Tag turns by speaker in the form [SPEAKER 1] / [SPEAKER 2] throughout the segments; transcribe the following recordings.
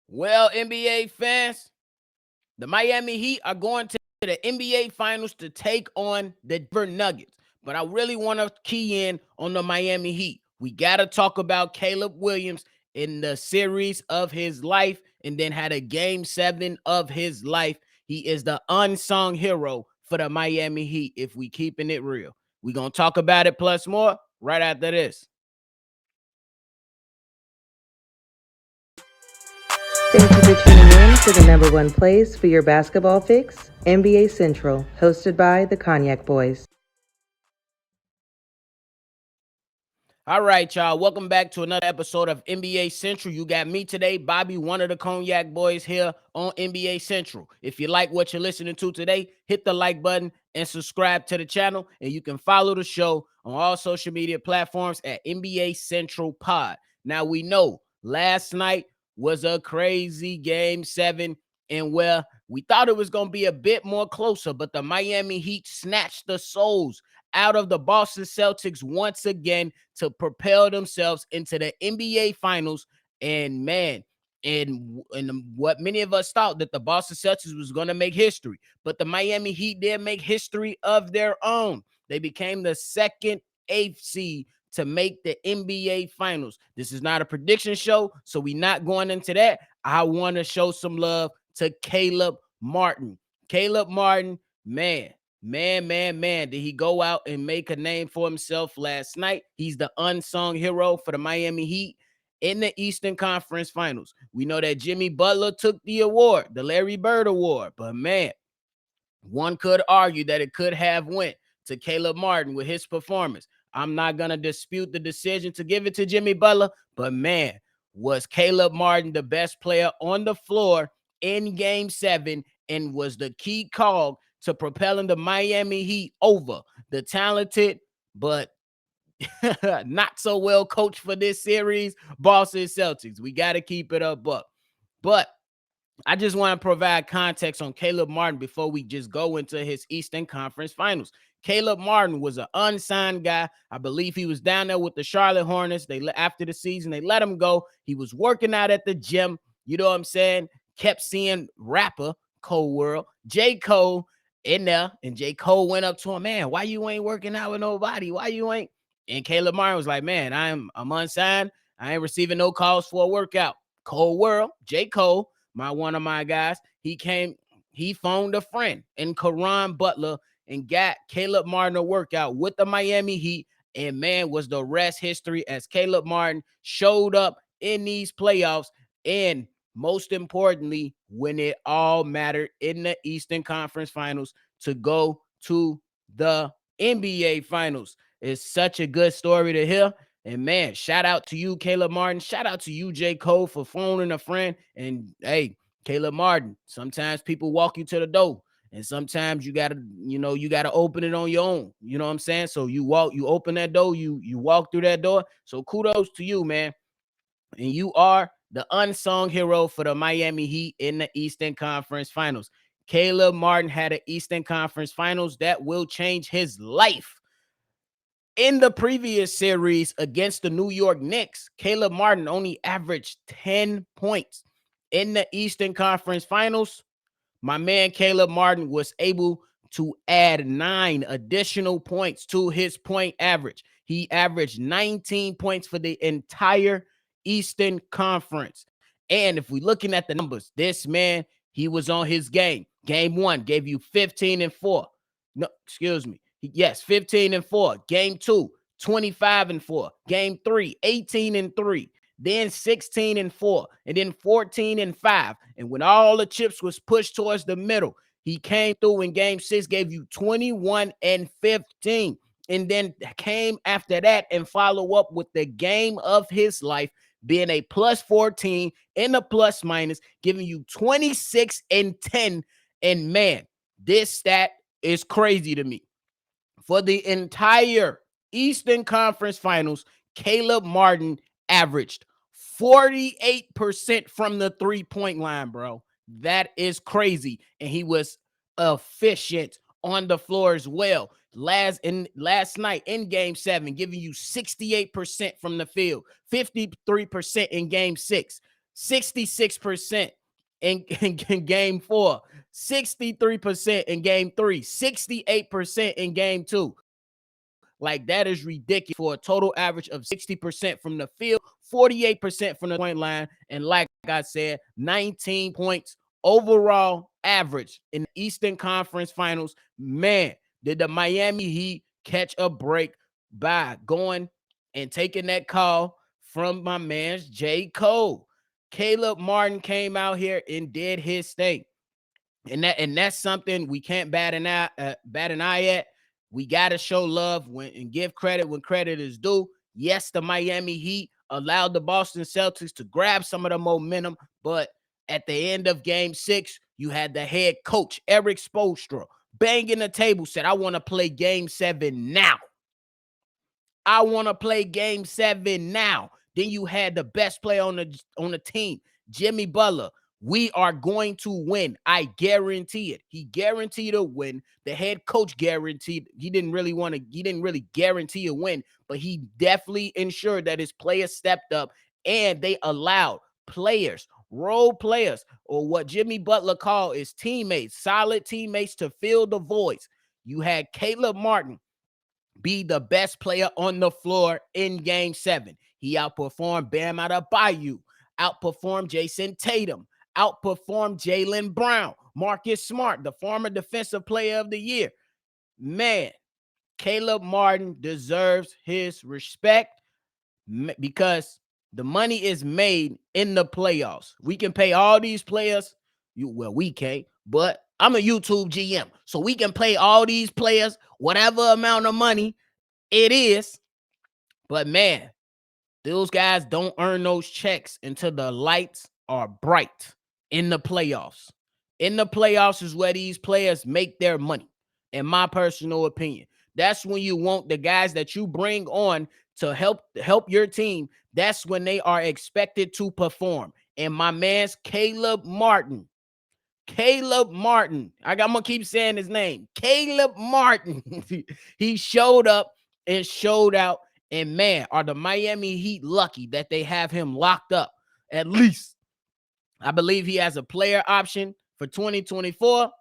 [SPEAKER 1] Well, NBA fans, the Miami Heat are going to the NBA Finals to take on the Denver Nuggets. But I really want to key in on the Miami Heat. We got to talk about Caleb Williams in the series of his life and then had a game 7 of his life. He is the unsung hero for the Miami Heat if we keeping it real. We're going to talk about it plus more right after this.
[SPEAKER 2] Thank you for tuning in to the number one place for your basketball fix, NBA Central, hosted by the Cognac Boys.
[SPEAKER 1] All right, y'all. Welcome back to another episode of NBA Central. You got me today, Bobby, one of the Cognac Boys here on NBA Central. If you like what you're listening to today, hit the like button and subscribe to the channel. And you can follow the show on all social media platforms at NBA Central Pod. Now, we know last night was a crazy game 7, and where we thought it was going to be a bit more closer, but the Miami Heat snatched the souls out of the Boston Celtics once again to propel themselves into the NBA Finals. And man, and what many of us thought that the Boston Celtics was going to make history, but the Miami Heat did make history of their own. They became the second eighth seed to make the NBA Finals. This is not a prediction show, so we're not going into that. I want to show some love to Caleb Martin. Caleb Martin, man, did he go out and make a name for himself last night? He's the unsung hero for the Miami Heat in the Eastern Conference Finals. We know that Jimmy Butler took the award, the Larry Bird Award, but man, one could argue that it could have went to Caleb Martin with his performance. I'm not going to dispute the decision to give it to Jimmy Butler, but man, was Caleb Martin the best player on the floor in game 7 and was the key cog to propelling the Miami Heat over the talented but not so well coached for this series Boston Celtics. We got to keep it up. But I just want to provide context on Caleb Martin before we just go into his Eastern Conference Finals. Caleb Martin was an unsigned guy. I believe he was down there with the Charlotte Hornets. After the season, they let him go. He was working out at the gym. You know what I'm saying? Kept seeing rapper Cole World, J. Cole in there, and J. Cole went up to him, man, why you ain't working out with nobody? Why you ain't? And Caleb Martin was like, man, I'm unsigned. I ain't receiving no calls for a workout. Cole World, J. Cole, one of my guys, he phoned a friend in Caron Butler and got Caleb Martin a workout with the Miami Heat. And man, was the rest history as Caleb Martin showed up in these playoffs. And most importantly, when it all mattered in the Eastern Conference Finals to go to the NBA Finals. It's such a good story to hear. And man, shout out to you, Caleb Martin. Shout out to you, J. Cole, for phoning a friend. And hey, Caleb Martin, sometimes people walk you to the door. And sometimes you gotta open it on your own. You know what I'm saying? So you open that door, you walk through that door. So kudos to you, man. And you are the unsung hero for the Miami Heat in the Eastern Conference Finals. Caleb Martin had an Eastern Conference Finals that will change his life. In the previous series against the New York Knicks, Caleb Martin only averaged 10 points. In the Eastern Conference Finals, my man Caleb Martin was able to add 9 additional points to his point average. He averaged 19 points for the entire Eastern Conference. And if we're looking at the numbers, this man, he was on his game. Game 1 gave you 15 and 4. No, excuse me. Yes, 15 and 4. Game 2, 25 and 4. Game 3, 18 and 3. Then 16 and 4. And then 14 and 5. And when all the chips was pushed towards the middle, he came through in game 6, gave you 21 and 15. And then came after that and follow up with the game of his life, being a plus 14 in a plus minus, giving you 26 and 10. And man, this stat is crazy to me. For the entire Eastern Conference Finals, Caleb Martin averaged 48% from the three-point line, bro. That is crazy. And he was efficient on the floor as well. Last night in game 7, giving you 68% from the field, 53% in game 6. 66% in game 4, 63% in game 3, 68% in game 2. Like, that is ridiculous for a total average of 60% from the field, 48% from the point line, and like I said, 19 points overall average in the Eastern Conference Finals. Man, did the Miami Heat catch a break by going and taking that call from my man's J. Cole. Caleb Martin came out here and did his thing. And that's something we can't bat an eye at. We gotta show love and give credit when credit is due. Yes, the Miami Heat allowed the Boston Celtics to grab some of the momentum, but at the end of Game 6, you had the head coach Eric Spoelstra banging the table, said, "I want to play Game 7 now. I want to play Game 7 now." Then you had the best player on the team, Jimmy Butler. "We are going to win. I guarantee it." He guaranteed a win. The head coach guaranteed. He didn't really guarantee a win, but he definitely ensured that his players stepped up and they allowed players, role players, or what Jimmy Butler called his teammates, solid teammates, to fill the voids. You had Caleb Martin be the best player on the floor in Game 7. He outperformed Bam Adebayo, outperformed Jason Tatum, outperformed Jaylen Brown, Marcus Smart, the former Defensive Player of the Year. Man, Caleb Martin deserves his respect because the money is made in the playoffs. We can pay all these players. We can't, but I'm a YouTube GM, so we can pay all these players whatever amount of money it is. But man, those guys don't earn those checks until the lights are bright in the playoffs. In the playoffs is where these players make their money, in my personal opinion. That's when you want the guys that you bring on to help your team. That's when they are expected to perform. And my man's Caleb Martin. I'm going to keep saying his name. Caleb Martin. He showed up and showed out. And man, are the Miami Heat lucky that they have him locked up. At least, I believe he has a player option for 2024.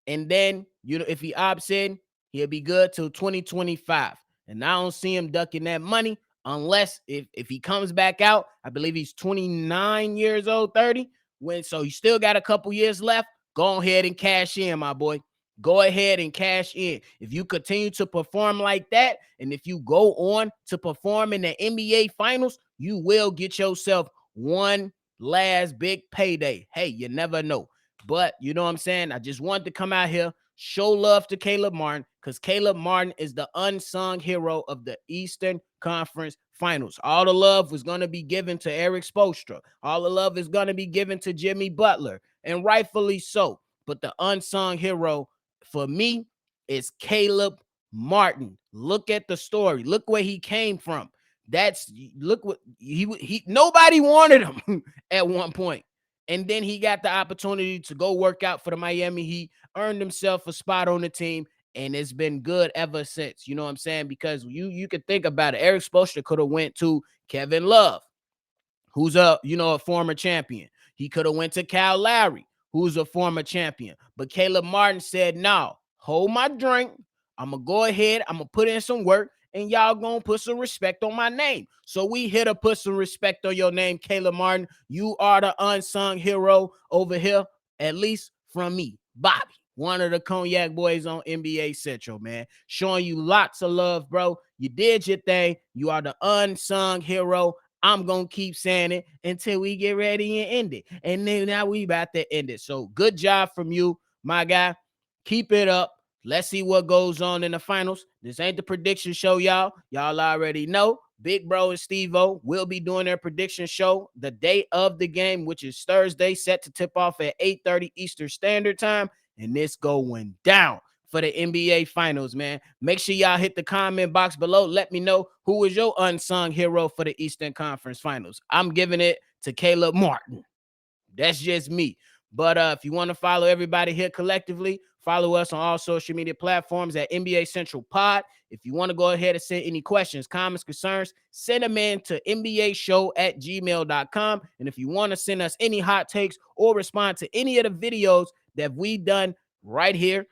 [SPEAKER 1] And then, if he opts in, he'll be good till 2025. And I don't see him ducking that money unless if he comes back out. I believe he's 29 years old, 30. So he still got a couple years left. Go ahead and cash in, my boy. Go ahead and cash in. If you continue to perform like that, and if you go on to perform in the NBA Finals, you will get yourself one last big payday. Hey, you never know. But you know what I'm saying? I just wanted to come out here, show love to Caleb Martin, because Caleb Martin is the unsung hero of the Eastern Conference Finals. All the love was going to be given to Eric Spoelstra. All the love is going to be given to Jimmy Butler, and rightfully so. But the unsung hero for me is Caleb Martin. Look at the story. Look where he came from. Look what he nobody wanted him at one point. And then he got the opportunity to go work out for the Miami Heat, earned himself a spot on the team, and it's been good ever since. You know what I'm saying? Because you could think about it. Eric Spoelstra could have went to Kevin Love, who's a former champion. He could have went to Kyle Lowry, who's a former champion. But Caleb Martin said, "No, hold my drink. I'm going to go ahead. I'm going to put in some work, and y'all going to put some respect on my name." So we here to put some respect on your name, Caleb Martin. You are the unsung hero over here, at least from me, Bobby, one of the Cognac boys on NBA Central, man. Showing you lots of love, bro. You did your thing. You are the unsung hero. I'm going to keep saying it until we get ready and end it. And then now we about to end it. So good job from you, my guy. Keep it up. Let's see what goes on in the finals. This ain't the prediction show, y'all. Y'all already know. Big Bro and Steve-O will be doing their prediction show the day of the game, which is Thursday, set to tip off at 8:30 Eastern Standard Time. And this going down for the NBA Finals, man. Make sure y'all hit the comment box below. Let me know who is your unsung hero for the Eastern Conference Finals. I'm giving it to Caleb Martin. That's just me. But if you want to follow everybody here collectively, Follow us on all social media platforms at NBA Central Pod. If you want to go ahead and send any questions, comments, concerns, send them in to nbashow@gmail.com. And if you want to send us any hot takes or respond to any of the videos that we've done right here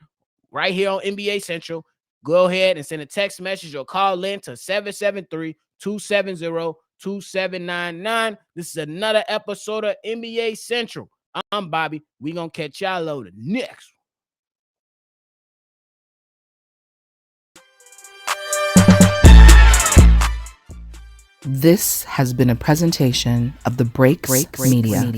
[SPEAKER 1] on NBA Central, go ahead and send a text message or call in to 773-270-2799. This is another episode of NBA Central. I'm Bobby. We're going to catch y'all later next.
[SPEAKER 3] This has been a presentation of the Breaks Media.